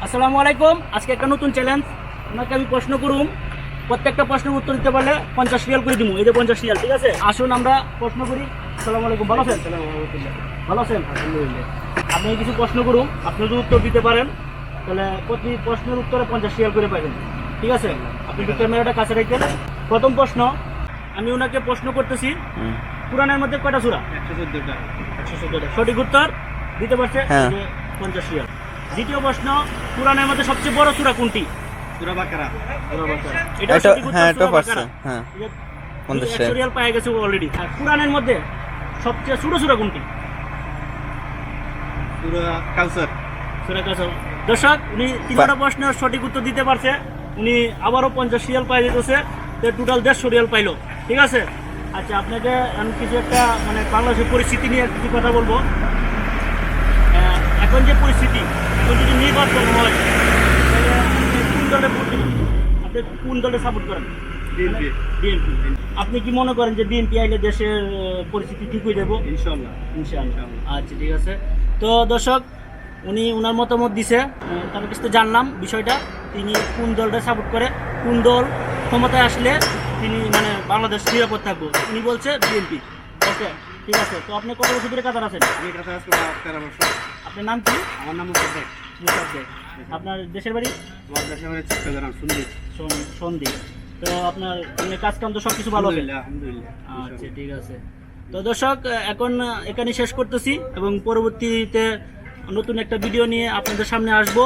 আসসালামু আলাইকুম। আজকে একটা নতুন চ্যালেঞ্জ। আপনাকে আমি প্রশ্ন করুম, প্রত্যেকটা প্রশ্নের উত্তর দিতে পারলে 50 রিয়াল করে দিব। এই যে 50 রিয়াল, ঠিক আছে? আসুন আমরা প্রশ্ন করি। আসসালামু আলাইকুম, ভালো আছেন? ভালো আছেন? আলহামদুলিল্লাহ। আপনি কিছু প্রশ্ন করুন, আপনি যদি উত্তর দিতে পারেন তাহলে প্রতি প্রশ্নের উত্তরে 50 রিয়াল করে পাবেন, ঠিক আছে? আপনি একটু ক্যামেরাটা কাছে রাখবেন। প্রথম প্রশ্ন, আমি ওনাকে প্রশ্ন করতেছি, কোরআনের মধ্যে কয়টা সূরা? 114টা। 114টা। সঠিক উত্তর দিতে পারছে, হ্যাঁ। 50 রিয়াল। দ্বিতীয় প্রশ্ন, কোরআনের মধ্যে সবচেয়ে বড় সূরা কোনটি? সূরা বাকারা। সূরা বাকারা। এটা সঠিক উত্তর, হ্যাঁ, সূরা এটা পারছে। বাকারা। হ্যাঁ, ঠিক আছে? 50 100 রিয়াল পেয়ে গেছে অলরেডি। আর কোরআনের মধ্যে সবচেয়ে ছোট সূরা কোনটি? সূরা কাউসার। সূরা কাউসার। দর্শক, উনি তিনটা প্রশ্নের সঠিক উত্তর দিতে পারছে। উনি আবারও 50 রিয়াল পাই যেতেছে, টোটাল 150 রিয়াল পাইলো, ঠিক আছে? আচ্ছা, আপনাকে আমি কিছু একটা মানে বাংলাদেশের পরিস্থিতি নিয়ে কিছু কথা বলবো। এখন যে পরিস্থিতি, এখন যদি নির্বাচন হয় তাহলে আপনি কোন দলে ভোট দিবেন? আপনি কোন দলে সাপোর্ট করেন? বিএনপি। বিএনপি। আপনি কি মনে করেন যে বিএনপি আইলে দেশের পরিস্থিতি ঠিক হয়ে যাবো? ইনশাআল্লাহ। ইনশাআল্লাহ। আচ্ছা, ঠিক আছে। তো দর্শক, উনি ওনার মতামত দিছে, তার কাছ থেকে জানলাম বিষয়টা, তিনি কোন দলটা সাপোর্ট করে, কোন দল ক্ষমতায় আসলে তিনি মানে বাংলাদেশ নিরাপদ থাকবো। উনি বলছে বিএনপি। ওকে, ঠিক আছে। তো আপনি কত বছর ধরে কাতার আছেন? আমি কথা আজকে 13 বছর। আপনার নাম কি? আমার নাম মুসাদ্দেক। মুসাদ্দেক। আপনার দেশের বাড়ি? আমার দেশে বাড়ি চট্টগ্রাম সন্দ্বীপ। সন্দ্বীপ। তো আপনার এমনি কাজ কাম তো সব কিছু ভালো হবে? আলহামদুলিল্লাহ। আচ্ছা, ঠিক আছে। তো দর্শক, এখন এখানে শেষ করতেছি এবং পরবর্তীতে নতুন একটা ভিডিও নিয়ে আপনাদের সামনে আসবো।